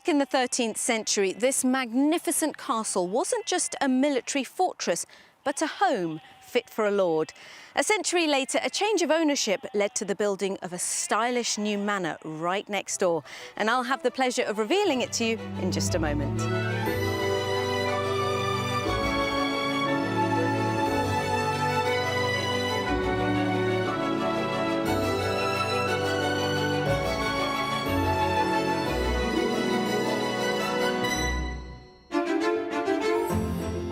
Back in the 13th century, this magnificent castle wasn't just a military fortress, but a home fit for a lord. A century later, a change of ownership led to the building of a stylish new manor right next door. And I'll have the pleasure of revealing it to you in just a moment.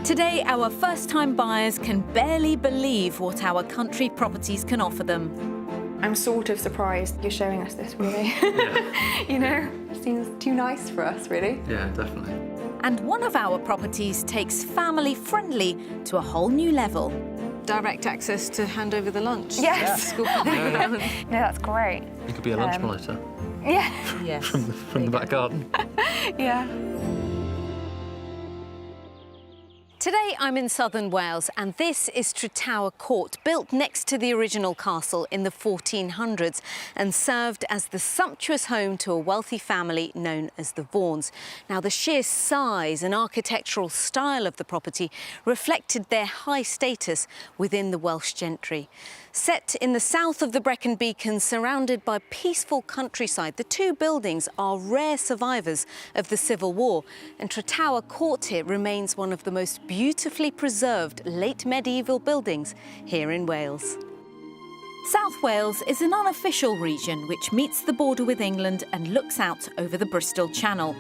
Today, our first-time buyers can barely believe what our country properties can offer them. I'm sort of surprised you're showing us this, really. Yeah. You know, it seems too nice for us, really. Yeah, definitely. And one of our properties takes family-friendly to a whole new level. Direct access to hand over the lunch. Yes. Yeah. No, that's great. You could be a lunch monitor Yeah. Yes. from the back garden. Yeah. Today I'm in southern Wales and this is Trettawa Court, built next to the original castle in the 1400s and served as the sumptuous home to a wealthy family known as the Vaughans. Now, the sheer size and architectural style of the property reflected their high status within the Welsh gentry. Set in the south of the Brecon Beacons, surrounded by peaceful countryside, the two buildings are rare survivors of the Civil War, and Trettawa Court here remains one of the most beautifully preserved late medieval buildings here in Wales. South Wales is an unofficial region which meets the border with England and looks out over the Bristol Channel.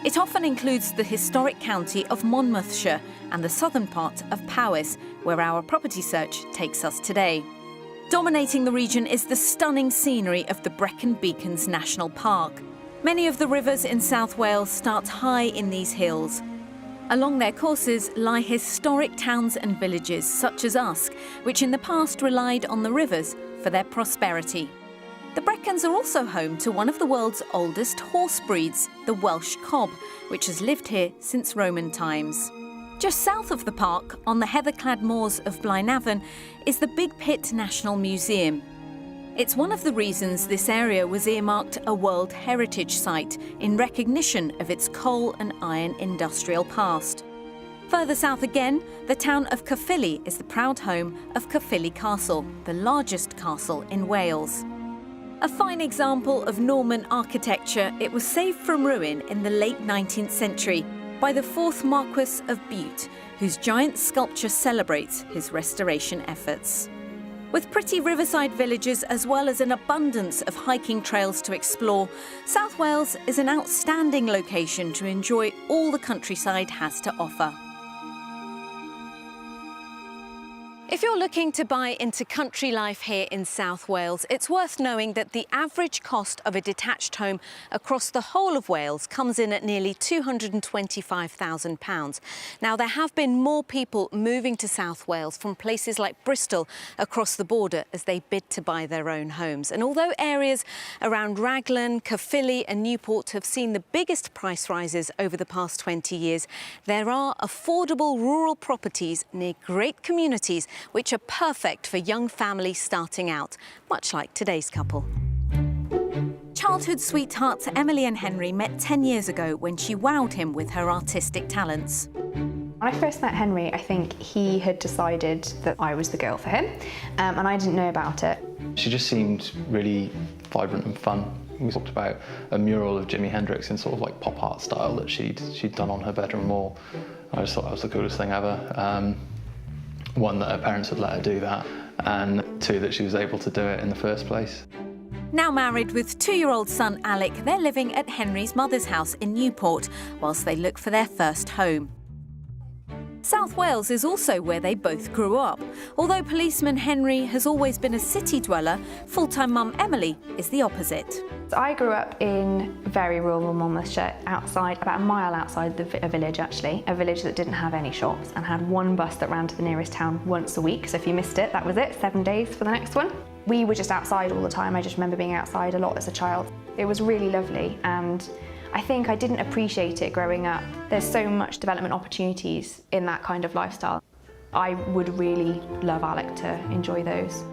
It often includes the historic county of Monmouthshire and the southern part of Powys, where our property search takes us today. Dominating the region is the stunning scenery of the Brecon Beacons National Park. Many of the rivers in South Wales start high in these hills. Along their courses lie historic towns and villages such as Usk, which in the past relied on the rivers for their prosperity. The Brecons are also home to one of the world's oldest horse breeds, the Welsh Cob, which has lived here since Roman times. Just south of the park, on the heather-clad moors of Blaenavon, is the Big Pit National Museum. It's one of the reasons this area was earmarked a World Heritage Site in recognition of its coal and iron industrial past. Further south again, the town of Caerphilly is the proud home of Caerphilly Castle, the largest castle in Wales. A fine example of Norman architecture, it was saved from ruin in the late 19th century by the 4th Marquess of Bute, whose giant sculpture celebrates his restoration efforts. With pretty riverside villages as well as an abundance of hiking trails to explore, South Wales is an outstanding location to enjoy all the countryside has to offer. If you're looking to buy into country life here in South Wales, it's worth knowing that the average cost of a detached home across the whole of Wales comes in at nearly £225,000. Now, there have been more people moving to South Wales from places like Bristol across the border as they bid to buy their own homes. And although areas around Raglan, Caerphilly and Newport have seen the biggest price rises over the past 20 years, there are affordable rural properties near great communities which are perfect for young families starting out, much like today's couple. Childhood sweethearts Emily and Henry met 10 years ago when she wowed him with her artistic talents. When I first met Henry, I think he had decided that I was the girl for him, and I didn't know about it. She just seemed really vibrant and fun. We talked about a mural of Jimi Hendrix in sort of like pop art style that she'd done on her bedroom wall. I just thought that was the coolest thing ever. One, that her parents would let her do that, and two, that she was able to do it in the first place. Now married with 2-year-old son Alec, they're living at Henry's mother's house in Newport whilst they look for their first home. South Wales is also where they both grew up. Although policeman Henry has always been a city dweller, full-time mum Emily is the opposite. I grew up in very rural Monmouthshire, outside, about a mile outside a village actually, a village that didn't have any shops and had one bus that ran to the nearest town once a week, so if you missed it, that was it, 7 days for the next one. We were just outside all the time. I just remember being outside a lot as a child. It was really lovely, and I think I didn't appreciate it growing up. There's so much development opportunities in that kind of lifestyle. I would really love Alec to enjoy those.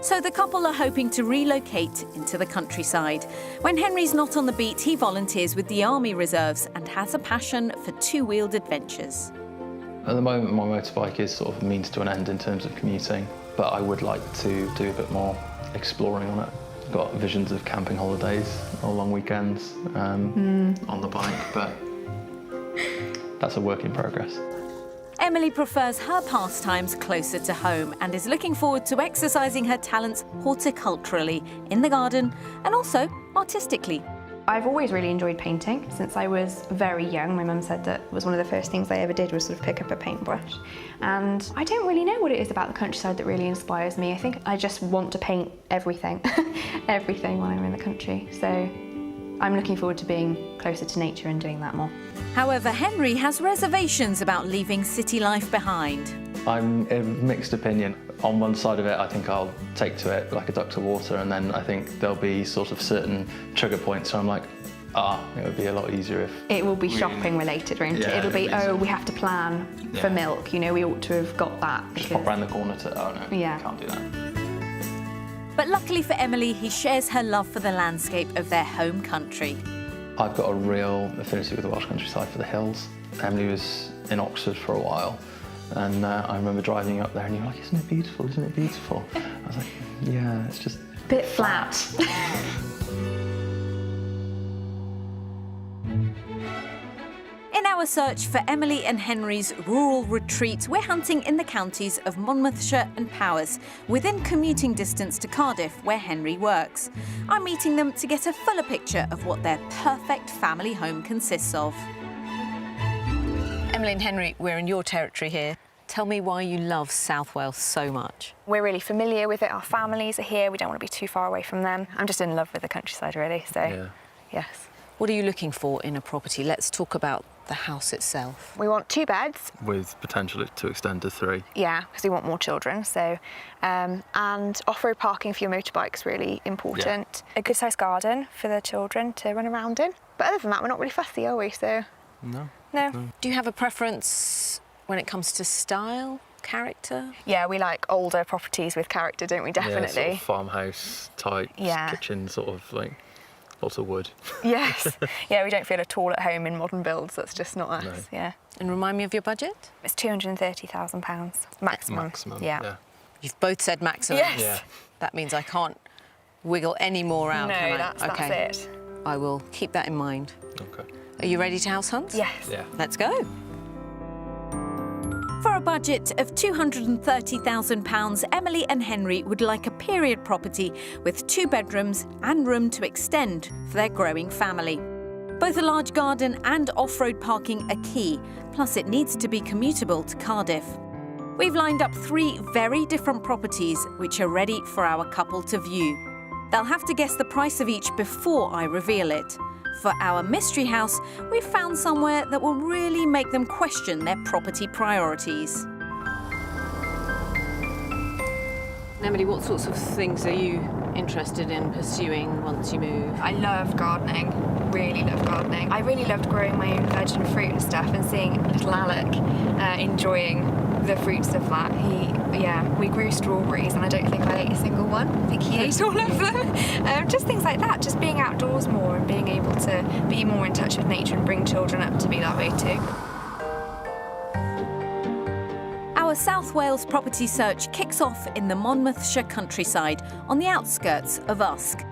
So the couple are hoping to relocate into the countryside. When Henry's not on the beat, he volunteers with the Army Reserves and has a passion for two-wheeled adventures. At the moment, my motorbike is sort of a means to an end in terms of commuting, but I would like to do a bit more exploring on it. I've got visions of camping holidays or long weekends on the bike, but that's a work in progress. Emily prefers her pastimes closer to home and is looking forward to exercising her talents horticulturally, in the garden and also artistically. I've always really enjoyed painting since I was very young. My mum said that was one of the first things I ever did was sort of pick up a paintbrush. And I don't really know what it is about the countryside that really inspires me. I think I just want to paint everything, everything when I'm in the country. So I'm looking forward to being closer to nature and doing that more. However, Henry has reservations about leaving city life behind. I'm in a mixed opinion. On one side of it, I think I'll take to it like a duck to water, and then I think there'll be sort of certain trigger points where I'm like, it would be a lot easier if... It will be shopping related, won't it? Yeah, It'll be, we have to plan for milk, you know, we ought to have got that. Just pop around the corner to, no, can't do that. But luckily for Emily, he shares her love for the landscape of their home country. I've got a real affinity with the Welsh countryside for the hills. Emily was in Oxford for a while, and I remember driving up there and you were like, isn't it beautiful, isn't it beautiful? I was like, yeah, it's just... Bit flat. In our search for Emily and Henry's rural retreat, we're hunting in the counties of Monmouthshire and Powys, within commuting distance to Cardiff, where Henry works. I'm meeting them to get a fuller picture of what their perfect family home consists of. Emily and Henry, we're in your territory here. Tell me why you love South Wales so much. We're really familiar with it, our families are here, we don't want to be too far away from them. I'm just in love with the countryside really, so yes. What are you looking for in a property? Let's talk about the house itself. We want 2 beds. With potential to extend to 3. Yeah, because we want more children, so... and off-road parking for your motorbike's really important. Yeah. A good-sized garden for the children to run around in. But other than that, we're not really fussy, are we, so... No. Do you have a preference when it comes to style, character? Yeah, we like older properties with character, don't we? Definitely. Yeah, sort of farmhouse type, kitchen, sort of like... Lots of wood. Yes. Yeah, we don't feel at all at home in modern builds. That's just not us. No. Yeah. And remind me of your budget? It's £230,000 maximum. Maximum. Yeah. You've both said maximum. Yes. Yeah. That means I can't wiggle any more out. No, can I? that's it. I will keep that in mind. Okay. Are you ready to house hunt? Yes. Yeah. Let's go. For a budget of £230,000, Emily and Henry would like a period property with 2 bedrooms and room to extend for their growing family. Both a large garden and off-road parking are key, plus it needs to be commutable to Cardiff. We've lined up 3 very different properties which are ready for our couple to view. They'll have to guess the price of each before I reveal it. For our mystery house, we've found somewhere that will really make them question their property priorities. Emily, what sorts of things are you interested in pursuing once you move? I love gardening, really love gardening. I really loved growing my own veg and fruit and stuff and seeing little Alec enjoying the fruits of that. We grew strawberries and I don't think I ate a single one. I think he ate all of them. Just things like that, just being outdoors more and being able to be more in touch with nature and bring children up to be that way too. Our South Wales property search kicks off in the Monmouthshire countryside on the outskirts of Usk.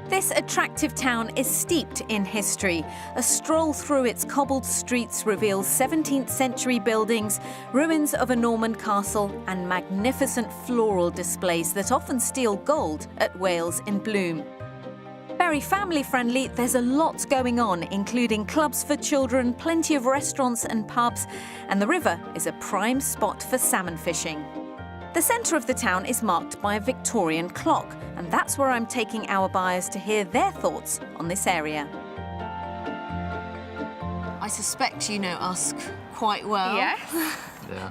This attractive town is steeped in history. A stroll through its cobbled streets reveals 17th century buildings, ruins of a Norman castle and magnificent floral displays that often steal gold at Wales in bloom. Very family friendly, there's a lot going on, including clubs for children, plenty of restaurants and pubs, and the river is a prime spot for salmon fishing. The centre of the town is marked by a Victorian clock, and that's where I'm taking our buyers to hear their thoughts on this area. I suspect you know Usk quite well. Yes. Yeah.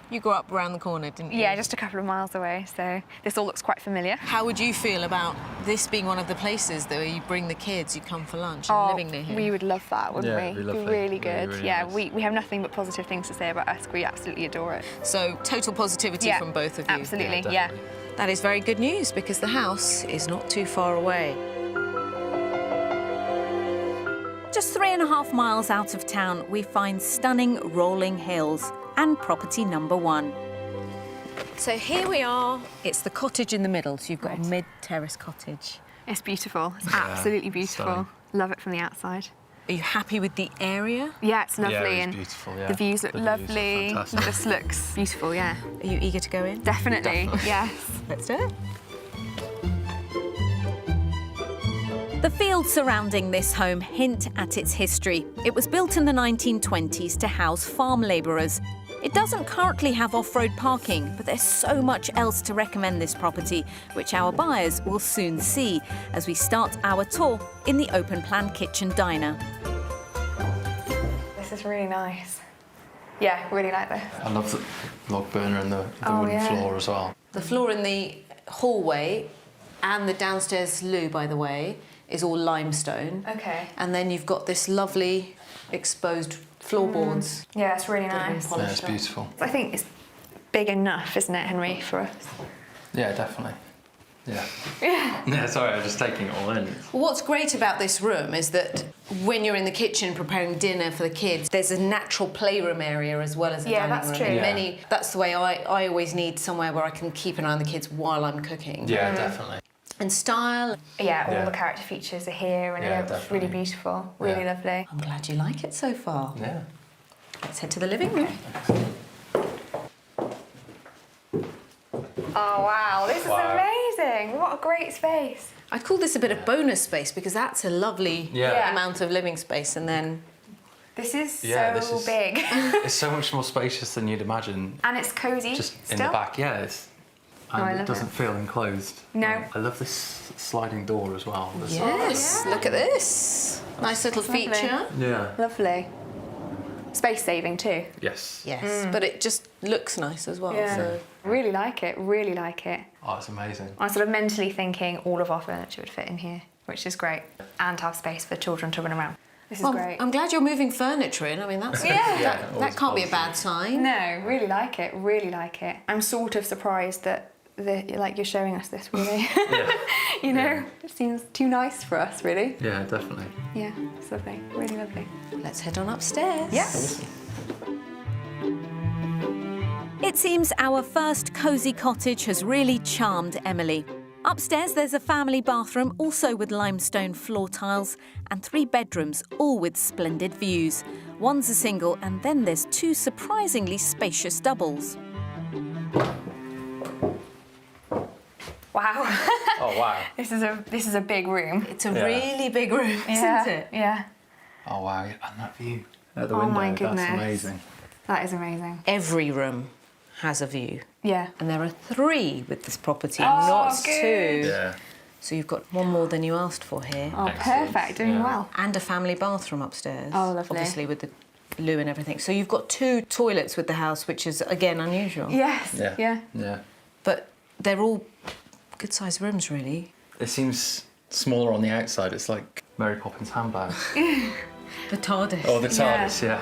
You grew up around the corner, didn't you? Yeah, just a couple of miles away, so this all looks quite familiar. How would you feel about this being one of the places that you bring the kids, you come for lunch and living near here? We would love that, wouldn't we? It'd be lovely. Really good. Really yeah, nice. we have nothing but positive things to say about Usk. We absolutely adore it. So total positivity from both of you. Absolutely, Yeah, That is very good news because the house is not too far away. Just 3.5 miles out of town, we find stunning rolling hills and property number 1. So here we are. It's the cottage in the middle, so you've got a mid-terrace cottage. It's beautiful. It's absolutely beautiful. Stunning. Love it from the outside. Are you happy with the area? Yeah, it's lovely. Yeah, it's and beautiful, yeah. the views look The views are lovely. fantastic. It just looks beautiful, yeah. Are you eager to go in? Definitely, yes. Let's do it. The fields surrounding this home hint at its history. It was built in the 1920s to house farm labourers. It doesn't currently have off-road parking, but there's so much else to recommend this property, which our buyers will soon see as we start our tour in the open-plan kitchen diner. This is really nice. Yeah, really like this. I love the log burner and the wooden floor as well. The floor in the hallway and the downstairs loo, by the way, is all limestone. Okay. And then you've got this lovely exposed floorboards. Yeah, it's really that have been nice. polished Yeah, it's up. beautiful. I think it's big enough, isn't it, Henry, for us? Yeah, definitely. Yeah. Yeah, sorry, I was just taking it all in. Well, what's great about this room is that when you're in the kitchen preparing dinner for the kids, there's a natural playroom area as well as a Yeah, dining that's room. true. Yeah. That's the way I always need somewhere where I can keep an eye on the kids while I'm cooking. Yeah, definitely. And style. Yeah, all Yeah. the character features are here and Yeah, it's definitely. really beautiful, really Yeah. lovely. I'm glad you like it so far. Yeah. Let's head to the living room. Oh, wow, this Wow. is amazing. What a great space. I'd call this a bit of bonus space because that's a lovely Yeah. amount of living space, and then This is Yeah, so this is- big. It's so much more spacious than you'd imagine. And it's cosy Just still. in the back, yeah. And I it love doesn't it. feel enclosed. No. I love this sliding door as well. There's- yes, look at this nice little Lovely. feature. Yeah. Lovely. Space saving too. Yes. Yes, but it just looks nice as well. Yeah. So Really like it, really like it. Oh, it's amazing. I'm sort of mentally thinking all of our furniture would fit in here, which is great. And have space for children to run around. This is well, great. I'm glad you're moving furniture in. I mean, that's Yeah. Yeah, that always can't be a positive. bad sign. No, really like it, really like it. I'm sort of surprised that like you're showing us this, really. Yeah. You know, Yeah. it seems too nice for us, really. Yeah, definitely. Yeah, it's lovely, really lovely. Let's head on upstairs. Yes. It seems our first cosy cottage has really charmed Emily. Upstairs there's a family bathroom, also with limestone floor tiles, and 3 bedrooms, all with splendid views. One's a single, and then there's 2 surprisingly spacious doubles. Wow. Oh, wow. This is a big room. It's a Yeah. really big room, Yeah, isn't it? Yeah. Oh, wow. And that view at the Oh, window, my goodness. that's amazing. That is amazing. Every room has a view. Yeah. And there are 3 with this property, Oh, not good. 2. Yeah. So you've got one more than you asked for here. Oh, Excellent. perfect. Doing Yeah. well. And a family bathroom upstairs. Oh, lovely. Obviously with the loo and everything. So you've got 2 toilets with the house, which is, again, unusual. Yes. Yeah. Yeah. Yeah. But they're all good-sized rooms, really. It seems smaller on the outside. It's like Mary Poppins' handbag. The TARDIS. Oh, the TARDIS, yeah.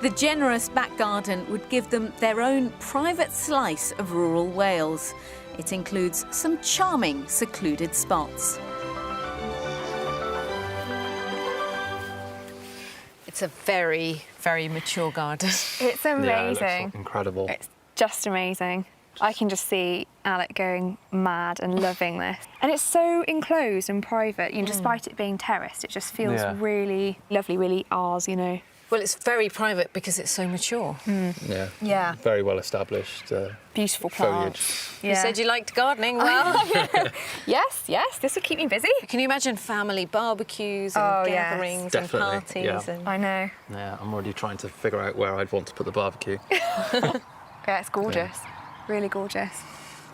The generous back garden would give them their own private slice of rural Wales. It includes some charming, secluded spots. It's a very, very mature garden. It's Yeah, it looks amazing. incredible. It's just amazing. I can just see Alec going mad and loving this. And it's so enclosed and private, you know, despite it being terraced, it just feels Yeah. really lovely, really ours, you know. Well, it's very private because it's so mature. Yeah. Yeah. Very well established. Beautiful Foliage. plants. You said you liked gardening, well. Yes, this would keep me busy. Can you imagine family barbecues and Oh, yes. gatherings Definitely, and parties? yeah. And I know. Yeah, I'm already trying to figure out where I'd want to put the barbecue. Yeah, it's gorgeous. Really gorgeous.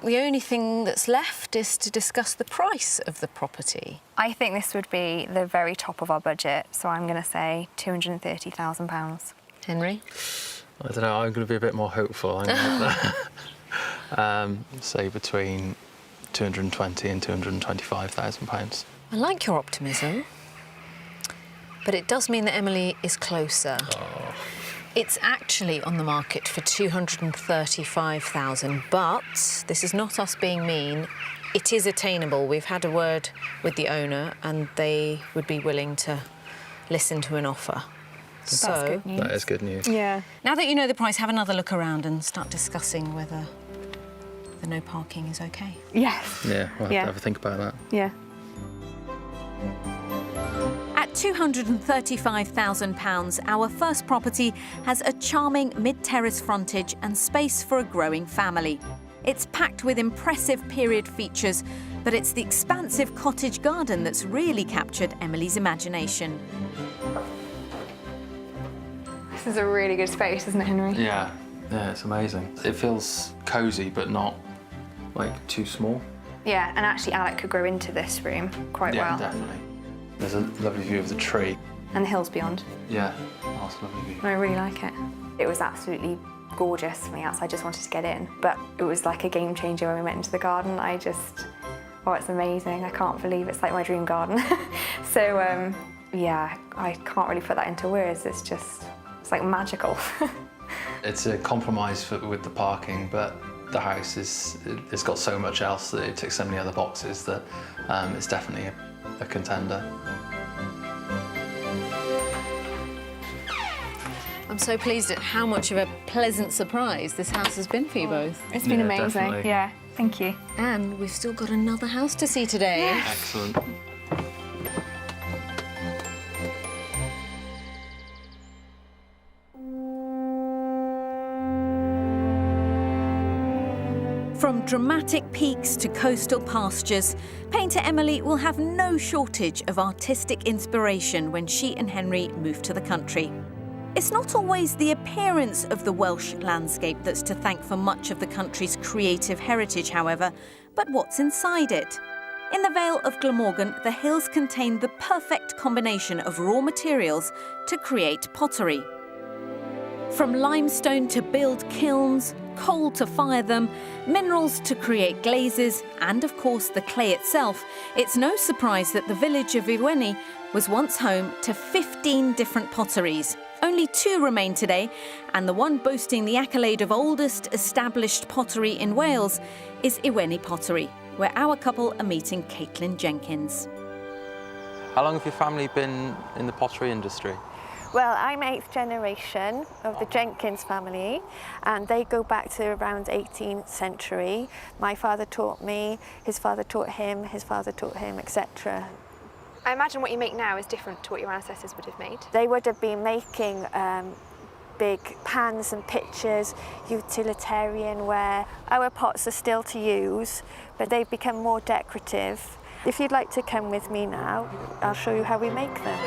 The only thing that's left is to discuss the price of the property. I think this would be the very top of our budget, so I'm going to say £230,000. Henry? I don't know, I'm going to be a bit more hopeful. I'm gonna, say between 220 and 225,000 pounds. I like your optimism, but it does mean that Emily is closer. It's actually on the market for $235,000, but this is not us being mean. It is attainable. We've had a word with the owner and they would be willing to listen to an offer. That's good news. That is good news. Yeah. Now that you know the price, have another look around and start discussing whether the no parking is okay. Yes. Yeah, we'll have to have a think about that. Yeah. At £235,000, our first property has a charming mid-terrace frontage and space for a growing family. It's packed with impressive period features, but it's the expansive cottage garden that's really captured Emily's imagination. This is a really good space, isn't it, Henry? Yeah, it's amazing. It feels cosy, but not like too small. Yeah, and actually Alec could grow into this room quite well. Yeah, definitely. There's a lovely view of the tree. And the hills beyond. Yeah, that's a lovely view. I really like it. It was absolutely gorgeous from the outside. I just wanted to get in. But it was like a game changer when we went into the garden. Oh, it's amazing. I can't believe it's like my dream garden. So, yeah, I can't really put that into words. It's like magical. It's a compromise with the parking, but the house it's got so much else that it ticks so many other boxes that it's definitely a contender. I'm so pleased at how much of a pleasant surprise this house has been for you both. It's been amazing. Definitely. Yeah, thank you. And we've still got another house to see today. Excellent. From dramatic peaks to coastal pastures, painter Emily will have no shortage of artistic inspiration when she and Henry move to the country. It's not always the appearance of the Welsh landscape that's to thank for much of the country's creative heritage, however, but what's inside it. In the Vale of Glamorgan, the hills contain the perfect combination of raw materials to create pottery. From limestone to build kilns, coal to fire them, minerals to create glazes, and of course the clay itself, it's no surprise that the village of Iwenny was once home to 15 different potteries. Only 2 remain today, and the one boasting the accolade of oldest established pottery in Wales is Iwenny Pottery, where our couple are meeting Caitlin Jenkins. How long have your family been in the pottery industry? Well, I'm 8th generation of the Jenkins family, and they go back to around 18th century. My father taught me, his father taught him, his father taught him, etc. I imagine what you make now is different to what your ancestors would have made. They would have been making big pans and pitchers, utilitarian ware. Our pots are still to use, but they've become more decorative. If you'd like to come with me now, I'll show you how we make them.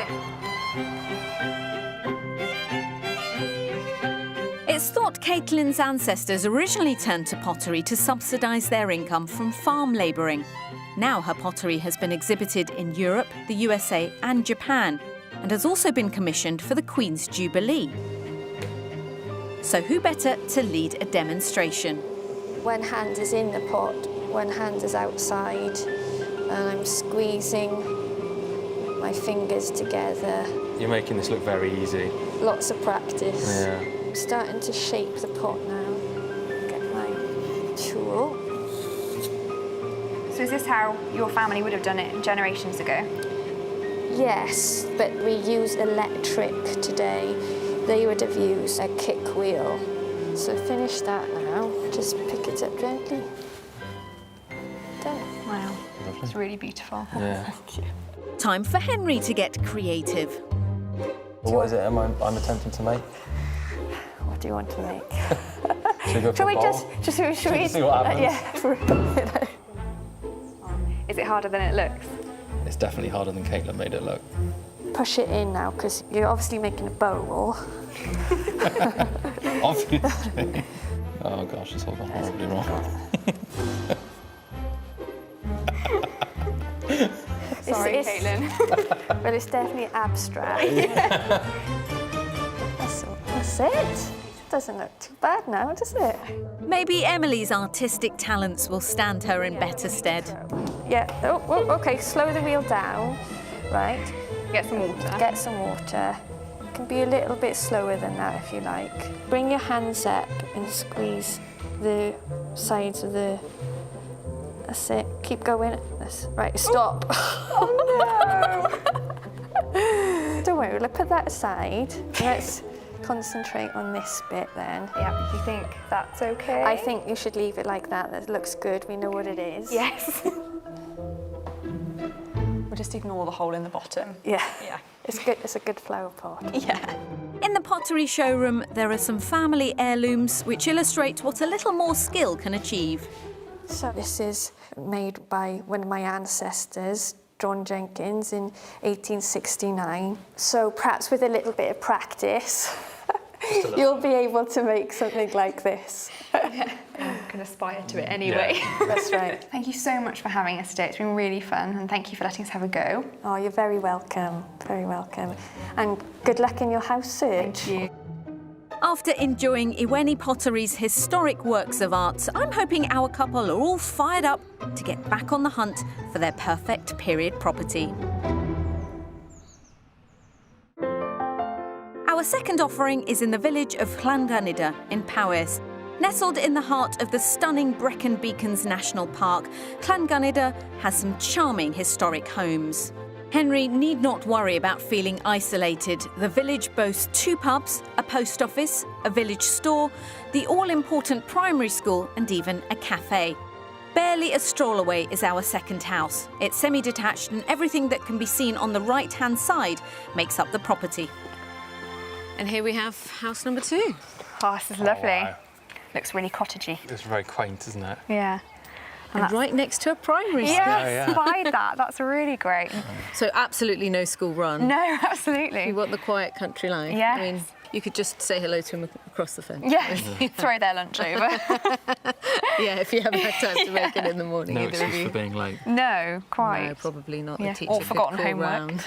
It's thought Caitlin's ancestors originally turned to pottery to subsidise their income from farm labouring. Now her pottery has been exhibited in Europe, the USA and Japan, and has also been commissioned for the Queen's Jubilee. So who better to lead a demonstration? One hand is in the pot, one hand is outside, and I'm squeezing my fingers together. You're making this look very easy. Lots of practice. Yeah. I'm starting to shape the pot now. Get my tool. So is this how your family would have done it generations ago? Yes, but we use electric today. They would have used a kick wheel. So finish that now. Just pick it up gently. Done. Wow, it's really beautiful. Yeah. Thank you. Time for Henry to get creative. What is it I'm attempting to make? What do you want to make? Should we go for Shall a we bowl? should we See what happens. yeah. Is it harder than it looks? It's definitely harder than Caitlin made it look. Push it in now, because you're obviously making a bowl. Obviously. Oh gosh, it's all gone horribly wrong. Sorry, Caitlin. But it's definitely abstract. That's it. Doesn't look too bad now, does it? Maybe Emily's artistic talents will stand her in better stead. Yeah. Oh, okay. Slow the wheel down. Right. Get some water. Get some water. can be a little bit slower than that if you like. Bring your hands up and squeeze the sides of the... That's it. Keep going. Right, stop. Oh no! Don't worry, we'll put that aside. Let's concentrate on this bit then. Yeah, you think that's okay? I think you should leave it like that. That looks good. We know what it is. Yes. We'll just ignore the hole in the bottom. Yeah. Yeah. It's good. It's a good flower pot. Yeah. In the pottery showroom, there are some family heirlooms which illustrate what a little more skill can achieve. So this is made by one of my ancestors, John Jenkins, in 1869. So perhaps with a little bit of practice, you'll be able to make something like this. Yeah. I can aspire to it anyway. Yeah. That's right. Thank you so much for having us today. It's been really fun, and thank you for letting us have a go. Oh, you're very welcome. Very welcome. And good luck in your house search. Thank you. After enjoying Iweni Pottery's historic works of art, I'm hoping our couple are all fired up to get back on the hunt for their perfect period property. Our second offering is in the village of Llanganida in Powys. Nestled in the heart of the stunning Brecon Beacons National Park, Llanganida has some charming historic homes. Henry need not worry about feeling isolated. The village boasts 2 pubs, a post office, a village store, the all-important primary school and even a cafe. Barely a stroll away is our second house. It's semi-detached and everything that can be seen on the right-hand side makes up the property. And here we have house number 2. Oh, this is lovely. wow. Looks really cottagey. It's very quaint, isn't it? Yeah. And right next to a primary school. Yes, by that. That's really great. So absolutely no school run. No, absolutely. You want the quiet country life. Yes. I mean, you could just say hello to them across the fence. Yes, throw their lunch over. Yeah, if you haven't had time to make it in the morning. No either of excuse you. for being late. No, quite. No, probably not. Yeah. The teacher Or could forgotten call homework. round.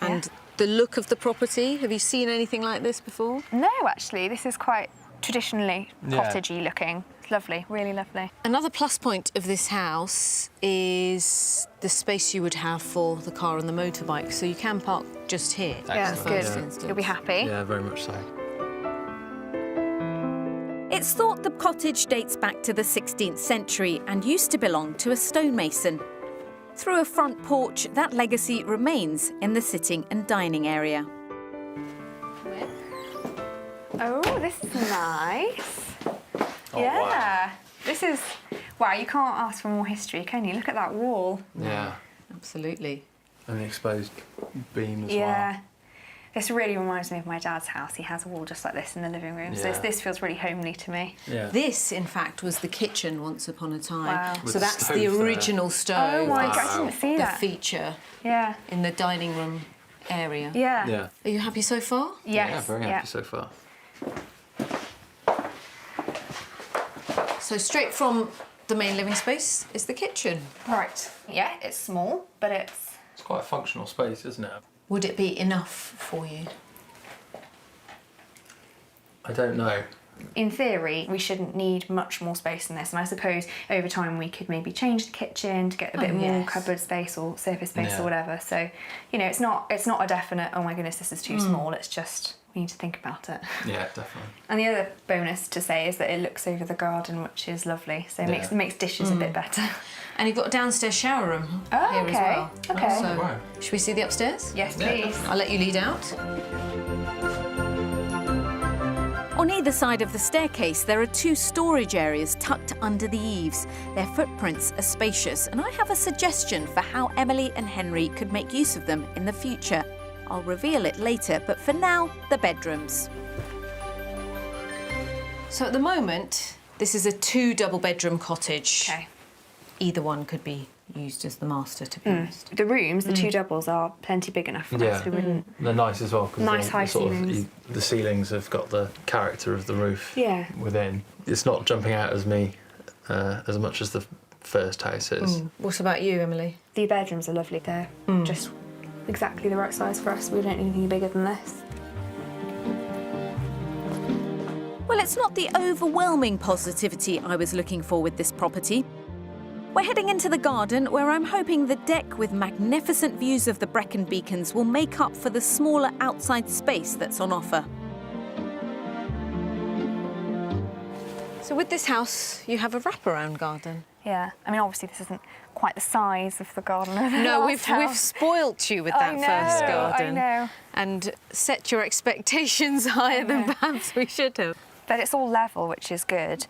And the look of the property, have you seen anything like this before? No, actually, this is quite traditionally Yeah. cottagey looking. It's lovely, really lovely. Another plus point of this house is the space you would have for the car and the motorbike, so you can park just here. Yeah, that's Excellent, good. yeah. Instance. You'll be happy. Yeah, very much so. It's thought the cottage dates back to the 16th century and used to belong to a stonemason. Through a front porch, that legacy remains in the sitting and dining area. Oh, this is nice. Oh, Yeah. wow. This is... Wow, you can't ask for more history, can you? Look at that wall. Yeah. Absolutely. And the exposed beam as Yeah. This really reminds me of my dad's house. He has a wall just like this in the living room. So Yeah. this feels really homely to me. well. Yeah. This, in fact, was the kitchen once upon a time. Wow. With So the that's stove the there. original stove. Oh my Wow. God, I didn't see The that. feature Yeah. in the dining room area. Yeah. Yeah. Are you happy so far? Yes. Yeah, very happy so far. So straight from the main living space is the kitchen. Right. Yeah, it's small, but it's... It's quite a functional space, isn't it? Would it be enough for you? I don't know. In theory, we shouldn't need much more space than this, and I suppose over time we could maybe change the kitchen to get a bit more yes. cupboard space or surface space Yeah. or whatever. So, you know, it's not a definite, oh my goodness, this is too small. It's just, we need to think about it. Yeah, definitely. And the other bonus to say is that it looks over the garden, which is lovely. So it makes dishes a bit better. And you've got a downstairs shower room Oh, here okay. as well. Okay. So, Wow. should we see the upstairs? Yes, Yeah, please. definitely. I'll let you lead out. On either side of the staircase, there are 2 storage areas tucked under the eaves. Their footprints are spacious, and I have a suggestion for how Emily and Henry could make use of them in the future. I'll reveal it later, but for now, the bedrooms. So at the moment, this is a 2 double-bedroom cottage. Okay. Either one could be used as the master, to be honest. The rooms, the 2 doubles, are plenty big enough for Yeah. us. We wouldn't... They're nice as well. 'Cause Nice they're high sort of- ceilings. the ceilings have got the character of the roof Yeah. within. It's not jumping out as as much as the first house is. What about you, Emily? The bedrooms are lovely. They're just exactly the right size for us. We don't need anything bigger than this. Well, it's not the overwhelming positivity I was looking for with this property. We're heading into the garden, where I'm hoping the deck with magnificent views of the Brecon Beacons will make up for the smaller outside space that's on offer. So with this house, you have a wraparound garden. Yeah, I mean, obviously this isn't quite the size of the garden of the No, last we've house. spoilt you with that first garden. I know. And set your expectations higher than perhaps we should have. But it's all level, which is good.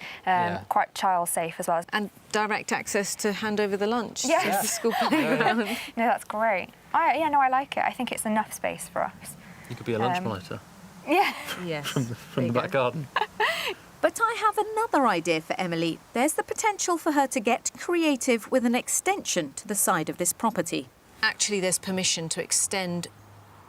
Quite child safe as well. And direct access to hand over the lunch to Yes. the school playground. No, that's great. I like it. I think it's enough space for us. You could be a lunch monitor Yeah. Yes. from the back garden. But I have another idea for Emily. There's the potential for her to get creative with an extension to the side of this property. Actually, there's permission to extend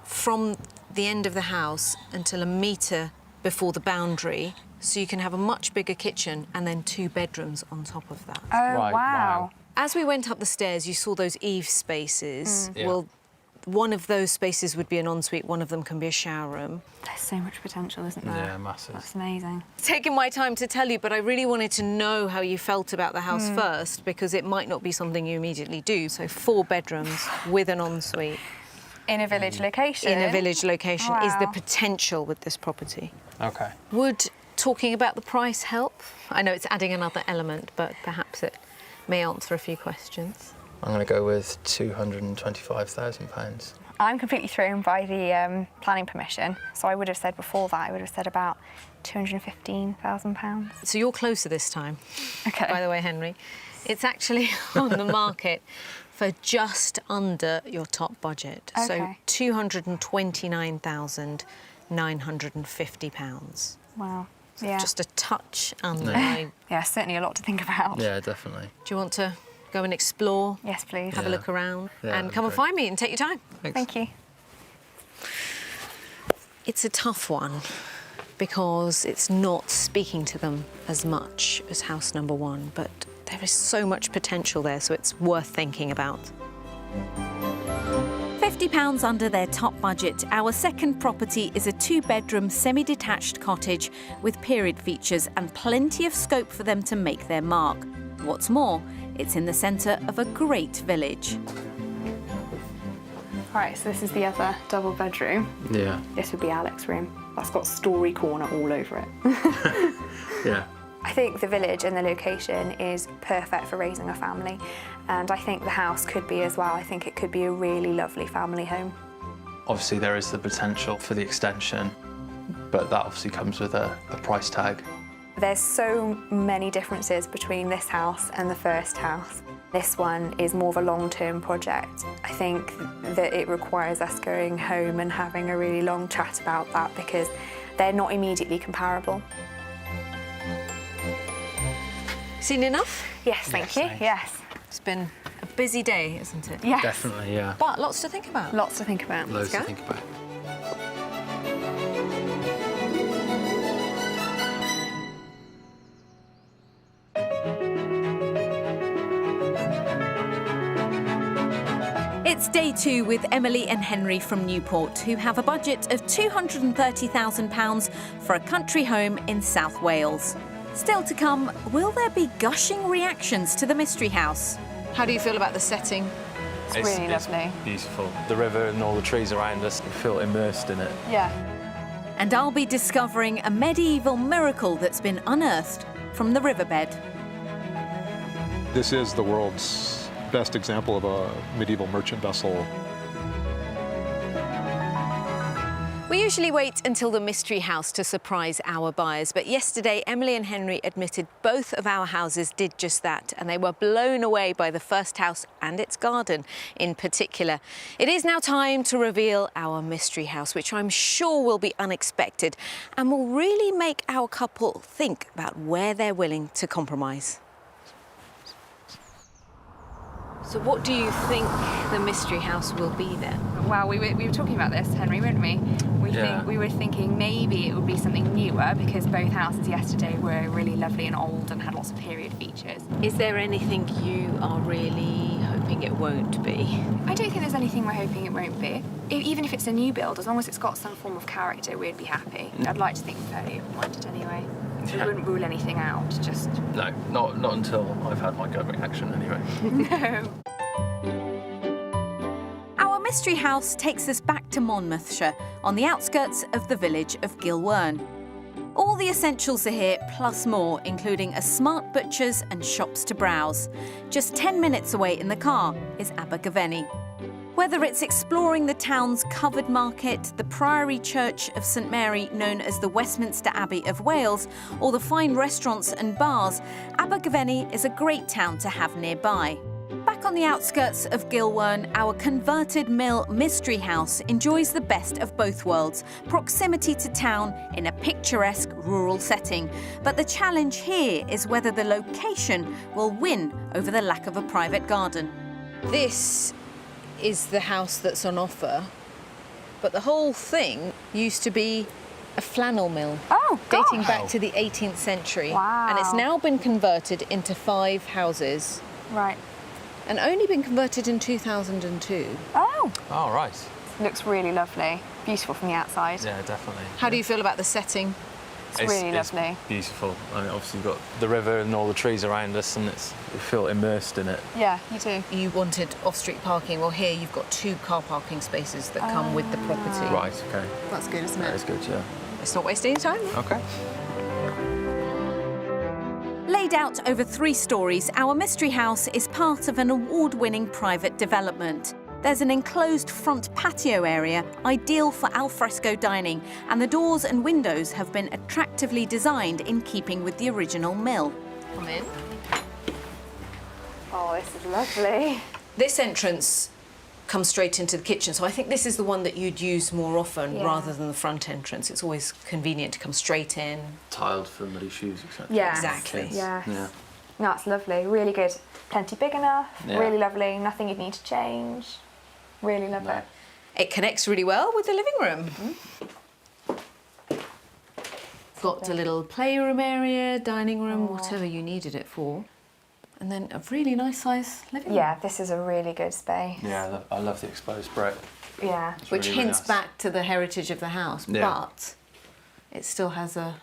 from the end of the house until a metre before the boundary, so you can have a much bigger kitchen and then 2 bedrooms on top of that. Oh, Right, wow. As we went up the stairs, you saw those eave spaces. Yeah. Well, one of those spaces would be an ensuite, one of them can be a shower room. There's so much potential, isn't there? Yeah, massive. That's amazing. Taking my time to tell you, but I really wanted to know how you felt about the house first, because it might not be something you immediately do. So 4 bedrooms with an ensuite In a village location. in a village location is the Wow. potential with this property. Okay. Would talking about the price help? I know it's adding another element, but perhaps it may answer a few questions. I'm going to go with £225,000. I'm completely thrown by the planning permission. So I would have said before that, I would have said about £215,000. So you're closer this time. Okay. By the way, Henry. It's actually on the market for just under your top budget. So Okay. £229,950. Wow. Yeah. Just a touch under. Yeah, certainly a lot to think about. Yeah, definitely. Do you want to go and explore? Yes, please. Have a look around Yeah, and that'd come be and great. find me and take your time. Thank you. It's a tough one because it's not speaking to them as much as house number 1, but there is so much potential there, so it's worth thinking about. £50 under their top budget, our second property is a 2-bedroom semi-detached cottage with period features and plenty of scope for them to make their mark. What's more, it's in the centre of a great village. Right, so this is the other double bedroom. Yeah. This would be Alex's room. That's got story corner all over it. Yeah. I think the village and the location is perfect for raising a family, and I think the house could be as well. I think it could be a really lovely family home. Obviously, there is the potential for the extension, but that obviously comes with a price tag. There's so many differences between this house and the first house. This one is more of a long-term project. I think that it requires us going home and having a really long chat about that, because they're not immediately comparable. Seen enough? Yes, thank you. thanks. Yes. It's been a busy day, isn't it? Yes. Definitely, yeah. But lots to think about. Lots to think about. Loads go. to think about. It's day 2 with Emily and Henry from Newport, who have a budget of £230,000 for a country home in South Wales. Still to come, will there be gushing reactions to the mystery house? How do you feel about the setting? It's really lovely. Beautiful. The river and all the trees around us, you feel immersed in it. Yeah. And I'll be discovering a medieval miracle that's been unearthed from the riverbed. This is the world's best example of a medieval merchant vessel. We usually wait until the mystery house to surprise our buyers, but yesterday Emily and Henry admitted both of our houses did just that, and they were blown away by the first house and its garden in particular. It is now time to reveal our mystery house, which I'm sure will be unexpected and will really make our couple think about where they're willing to compromise. So what do you think the mystery house will be then? Well, we were talking about this, Henry, weren't we? We were thinking maybe it would be something newer, because both houses yesterday were really lovely and old and had lots of period features. Is there anything you are really hoping it won't be? I don't think there's anything we're hoping it won't be. Even if it's a new build, as long as it's got some form of character, we'd be happy. I'd like to think we're fairly open-minded anyway. So you wouldn't rule anything out, just... No, not until I've had my gut reaction anyway. Our mystery house takes us back to Monmouthshire, on the outskirts of the village of Gilwern. All the essentials are here, plus more, including a smart butcher's and shops to browse. Just 10 minutes away in the car is Abergavenny. Whether it's exploring the town's covered market, the Priory Church of St Mary, known as the Westminster Abbey of Wales, or the fine restaurants and bars, Abergavenny is a great town to have nearby. Back on the outskirts of Gilwern, our converted mill mystery house enjoys the best of both worlds, proximity to town in a picturesque rural setting. But the challenge here is whether the location will win over the lack of a private garden. This is the house that's on offer, but the whole thing used to be a flannel mill. Oh, dating gosh. back to the 18th century. Wow. And it's now been converted into 5 houses. Right. And only been converted in 2002. Oh! Oh, right. Looks really lovely. Beautiful from the outside. Yeah, definitely. How do you feel about the setting? It's really lovely. Beautiful. I mean, obviously you've got the river and all the trees around us, and you feel immersed in it. Yeah, you do. You wanted off-street parking. Well, here you've got 2 car parking spaces that come with the property. Right, okay. That's good, isn't That it? is good, yeah. It's not wasting any time. Okay. Laid out over 3 stories, our mystery house is part of an award-winning private development. There's an enclosed front patio area, ideal for alfresco dining, and the doors and windows have been attractively designed in keeping with the original mill. Come in. Oh, this is lovely. This entrance comes straight into the kitchen, so I think this is the one that you'd use more often Yeah. rather than the front entrance. It's always convenient to come straight in. Tiled for muddy shoes, etc. Yeah. Exactly. Yes. Yeah. No, it's lovely. Really good. Plenty big enough. Yeah. Really lovely. Nothing you'd need to change. Really love No. it. It connects really well with the living room. Got a little playroom area, dining room, whatever you needed it for. And then a really nice size living room. Yeah, this is a really good space. Yeah, I love the exposed brick. Yeah. It's Which really, really hints nice. back to the heritage of the house, Yeah. but it still has a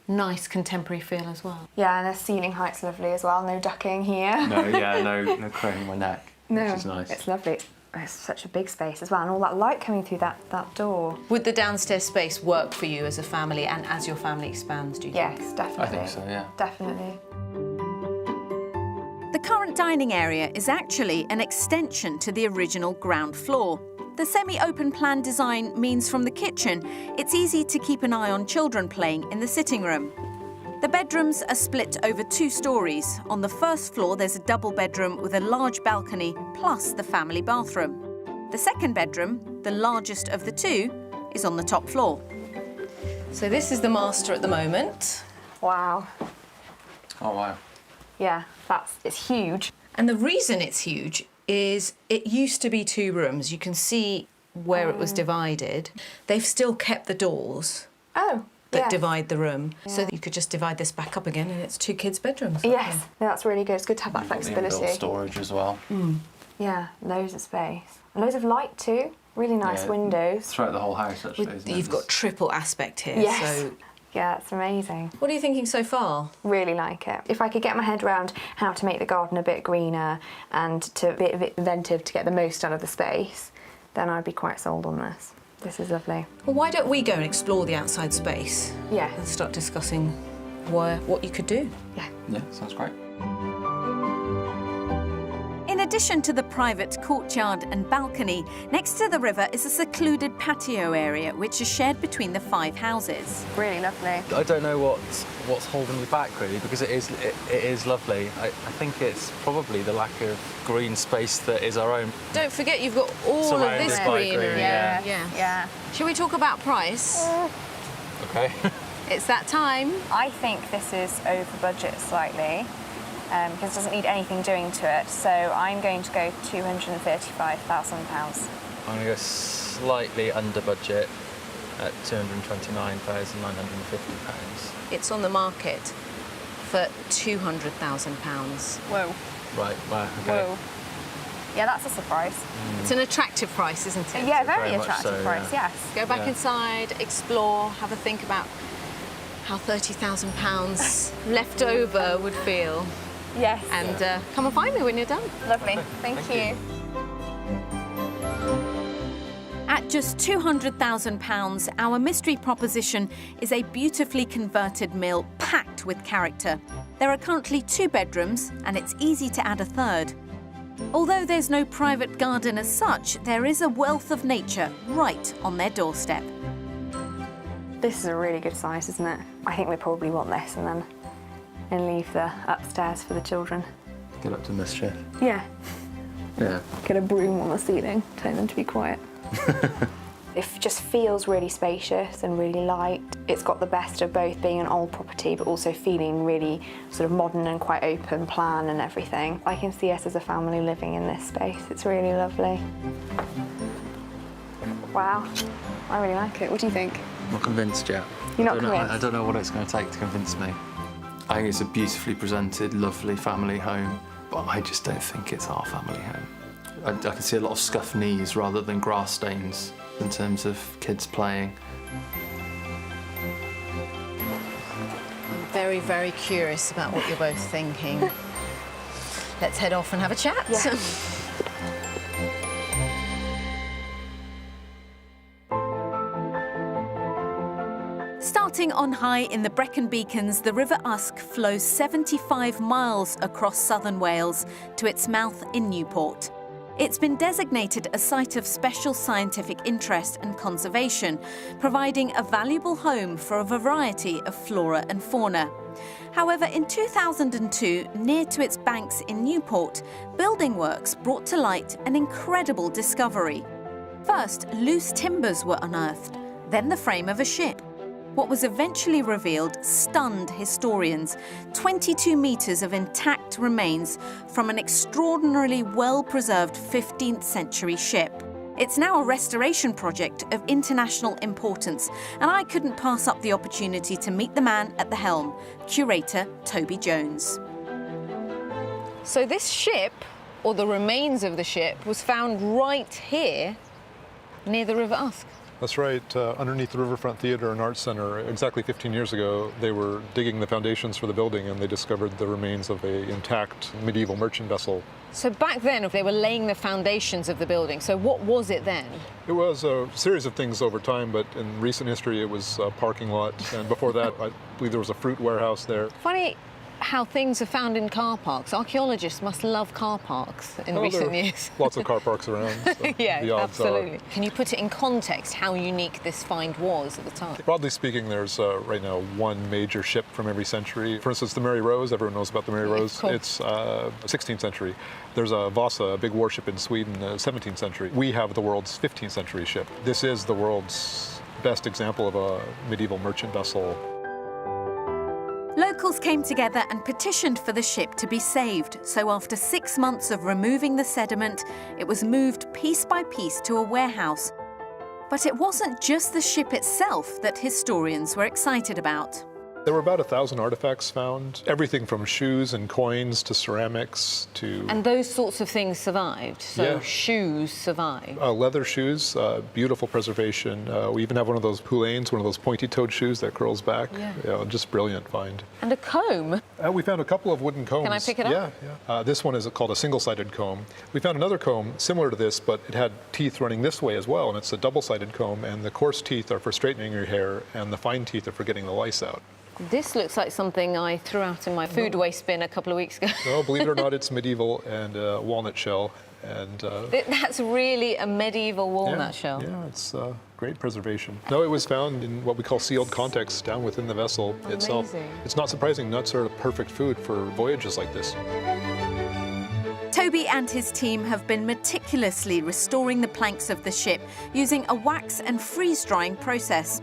nice contemporary feel as well. Yeah, and the ceiling height's lovely as well. No ducking here. No craning my neck, which is nice. It's lovely. It's such a big space as well, and all that light coming through that door. Would the downstairs space work for you as a family and as your family expands, do you think? Yes, definitely. I think so, yeah. Definitely. The current dining area is actually an extension to the original ground floor. The semi-open plan design means from the kitchen, it's easy to keep an eye on children playing in the sitting room. The bedrooms are split over 2 stories. On the first floor, there's a double bedroom with a large balcony, plus the family bathroom. The second bedroom, the largest of the 2, is on the top floor. So this is the master at the moment. Wow. Oh, wow. Yeah, it's huge. And the reason it's huge is it used to be 2 rooms. You can see where it was divided. They've still kept the doors Oh, that yes. divide the room, so that you could just divide this back up again and it's 2 kids' bedrooms. Yes, no, that's really good. It's good to have that You've got the flexibility. inbuilt storage as well. Yeah, loads of space. And loads of light too. Really nice Yeah, windows. Throughout the whole house, actually, isn't it? You've got triple aspect here. Yes. So Yeah, it's amazing. what are you thinking so far? Really like it. If I could get my head around how to make the garden a bit greener and to be a bit inventive to get the most out of the space, then I'd be quite sold on this. This is lovely. Well, why don't we go and explore the outside space Yeah. and start discussing what you could do? Yeah. Yeah, sounds great. In addition to the private courtyard and balcony, next to the river is a secluded patio area which is shared between the 5 houses. Really lovely. I don't know what's holding you back, really, because it is lovely. I think it's probably the lack of green space that is our own. Don't forget you've got all of Surrounded this by greenery. green, yeah. Yeah. Shall we talk about price? Okay. It's that time. I think this is over budget slightly because it doesn't need anything doing to it. So I'm going to go £235,000. I'm going to go slightly under budget at £229,950. It's on the market for £200,000. Whoa. Right, wow, okay. Whoa. Yeah, that's a surprise. It's an attractive price, isn't it? Yeah, very Very much attractive so, price, yeah. yes. Go back Yeah. inside, explore, have a think about how £30,000 left over would feel. Yes. And come and find me when you're done. Lovely. Thank you. At just £200,000, our mystery proposition is a beautifully converted mill packed with character. There are currently 2 bedrooms, and it's easy to add a third. Although there's no private garden as such, there is a wealth of nature right on their doorstep. This is a really good size, isn't it? I think we probably want this and leave the upstairs for the children. Get up to mischief. Yeah. Yeah. Get a broom on the ceiling, tell them to be quiet. It just feels really spacious and really light. It's got the best of both being an old property but also feeling really sort of modern and quite open plan and everything. I can see us as a family living in this space. It's really lovely. Wow, I really like it. What do you think? I'm not convinced yet. You're not convinced? I don't know what it's going to take to convince me. I think it's a beautifully presented, lovely family home, but I just don't think it's our family home. I can see a lot of scuffed knees rather than grass stains in terms of kids playing. I'm very, very curious about what you're both thinking. Let's head off and have a chat. Yeah. Starting on high in the Brecon Beacons, the River Usk flows 75 miles across southern Wales to its mouth in Newport. It's been designated a site of special scientific interest and conservation, providing a valuable home for a variety of flora and fauna. However, in 2002, near to its banks in Newport, building works brought to light an incredible discovery. First, loose timbers were unearthed, then the frame of a ship. What was eventually revealed stunned historians. 22 metres of intact remains from an extraordinarily well-preserved 15th century ship. It's now a restoration project of international importance, and I couldn't pass up the opportunity to meet the man at the helm, curator Toby Jones. So this ship, or the remains of the ship, was found right here near the River Usk. That's right. Underneath the Riverfront Theatre and Arts Centre, exactly 15 years ago, they were digging the foundations for the building and they discovered the remains of an intact medieval merchant vessel. So back then, they were laying the foundations of the building. So what was it then? It was a series of things over time, but in recent history, it was a parking lot. And before that, I believe there was a fruit warehouse there. Funny how things are found in car parks. Archaeologists must love car parks in recent years. Lots of car parks around. So yeah, the odds absolutely. are. Can you put it in context how unique this find was at the time? Broadly speaking, there's right now one major ship from every century. For instance, the Mary Rose, everyone knows about the Mary Rose. Cool. It's 16th century. There's a Vasa, a big warship in Sweden, 17th century. We have the world's 15th century ship. This is the world's best example of a medieval merchant vessel. Locals came together and petitioned for the ship to be saved. So after 6 months of removing the sediment, it was moved piece by piece to a warehouse. But it wasn't just the ship itself that historians were excited about. There were about 1,000 artifacts found, everything from shoes and coins to ceramics to... And those sorts of things survived? So Yeah. shoes survived? leather shoes, beautiful preservation. We even have one of those poulaines, one of those pointy-toed shoes that curls back. Yeah. Just brilliant find. And a comb? We found a couple of wooden combs. Can I pick it up? Yeah. This one is called a single-sided comb. We found another comb similar to this, but it had teeth running this way as well, and it's a double-sided comb, and the coarse teeth are for straightening your hair, and the fine teeth are for getting the lice out. This looks like something I threw out in my food waste bin a couple of weeks ago. No, believe it or not, it's medieval and walnut shell. And That's really a medieval walnut shell. Yeah, it's great preservation. No, it was found in what we call sealed context down within the vessel itself. Amazing. It's not surprising, nuts are perfect food for voyages like this. Toby and his team have been meticulously restoring the planks of the ship using a wax and freeze-drying process.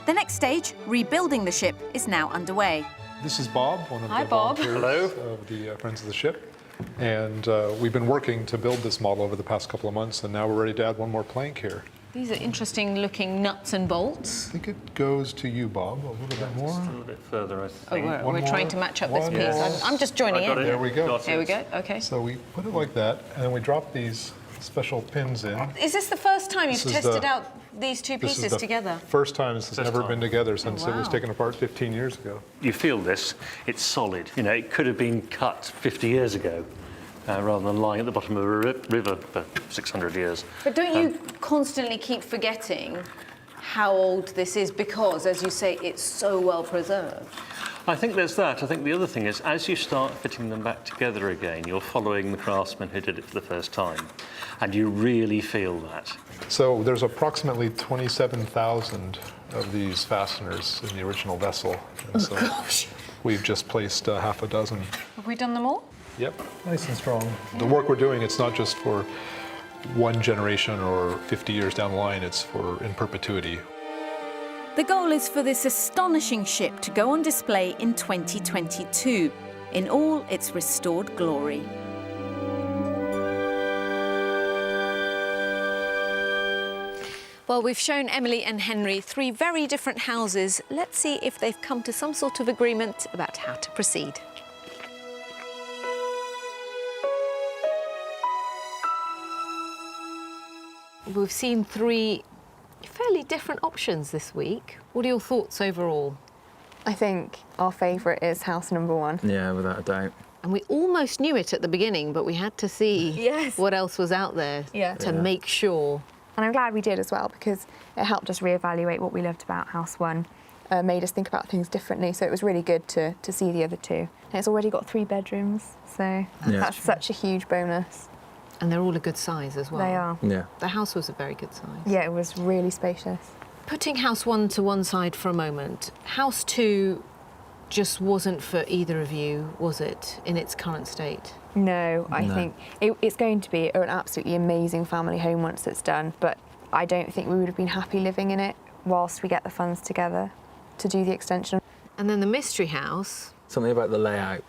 The next stage, rebuilding the ship, is now underway. This is Bob, one of Hi, the Bob. volunteers of the Friends of the Ship. And we've been working to build this model over the past couple of months, and now we're ready to add one more plank here. These are interesting looking nuts and bolts. I think it goes to you, Bob, a little bit more. Just a little bit further, I think. Oh, One we're more. trying to match up this One piece. more. I'm just joining I got in. it. There we go. Got There we it. go, okay. So we put it like that, and then we drop these special pins in. Is this the first time you've This is tested the- out these two This is pieces the together? first time this has First ever time. been together since it was wow. taken apart 15 years ago. You feel this, it's solid. You know, it could have been cut 50 years ago rather than lying at the bottom of a river for 600 years. But don't you constantly keep forgetting how old this is because, as you say, it's so well preserved? I think there's that. I think the other thing is, as you start fitting them back together again, you're following the craftsman who did it for the first time, and you really feel that. So there's approximately 27,000 of these fasteners in the original vessel. And so we've just placed half a dozen. Have we done them all? Yep, nice and strong. The work we're doing, it's not just for one generation or 50 years down the line, it's for in perpetuity. The goal is for this astonishing ship to go on display in 2022, in all its restored glory. Well, we've shown Emily and Henry 3 very different houses. Let's see if they've come to some sort of agreement about how to proceed. We've seen 3 fairly different options this week. What are your thoughts overall? I think our favourite is house number 1. Yeah, without a doubt. And we almost knew it at the beginning, but we had to see Yes. what else was out there to make sure. And I'm glad we did as well, because it helped us reevaluate what we loved about house 1, made us think about things differently, so it was really good to see the other 2. And it's already got 3 bedrooms, so that's such a huge bonus. And they're all a good size as well. They are. Yeah. The house was a very good size. Yeah, it was really spacious. Putting house 1 to one side for a moment, house 2 just wasn't for either of you, was it, in its current state? No, I think it's going to be an absolutely amazing family home once it's done, but I don't think we would have been happy living in it whilst we get the funds together to do the extension. And then the mystery house. Something about the layout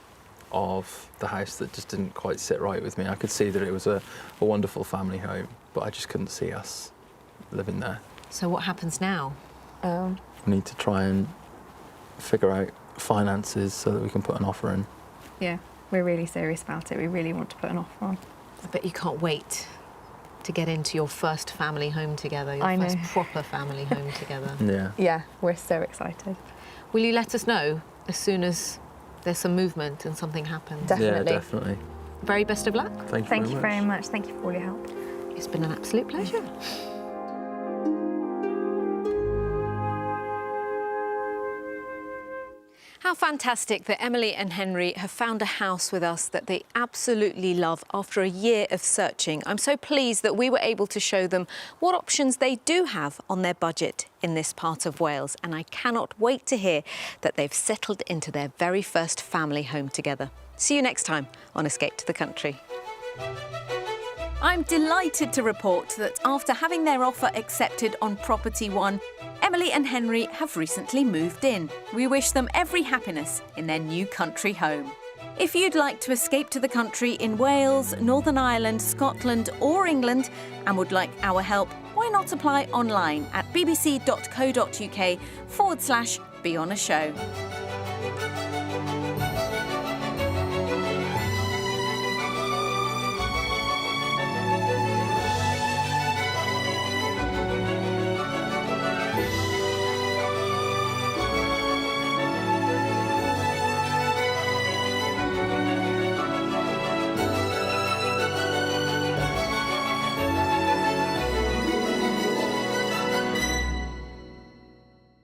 of the house that just didn't quite sit right with me. I could see that it was a wonderful family home, but I just couldn't see us living there. So what happens now? We need to try and figure out finances so that we can put an offer in. Yeah, we're really serious about it. We really want to put an offer on. I bet you can't wait to get into your first family home together, your I know. first proper family home together. Yeah. Yeah, we're so excited. Will you let us know as soon as there's some movement and something happens? Definitely. Yeah, definitely. Very best of luck. Thank you very much. much. Thank you for all your help. It's been an absolute pleasure. How fantastic that Emily and Henry have found a house with us that they absolutely love after a year of searching. I'm so pleased that we were able to show them what options they do have on their budget in this part of Wales, and I cannot wait to hear that they've settled into their very first family home together. See you next time on Escape to the Country. I'm delighted to report that after having their offer accepted on Property One, Emily and Henry have recently moved in. We wish them every happiness in their new country home. If you'd like to escape to the country in Wales, Northern Ireland, Scotland or England and would like our help, why not apply online at bbc.co.uk/be on a show.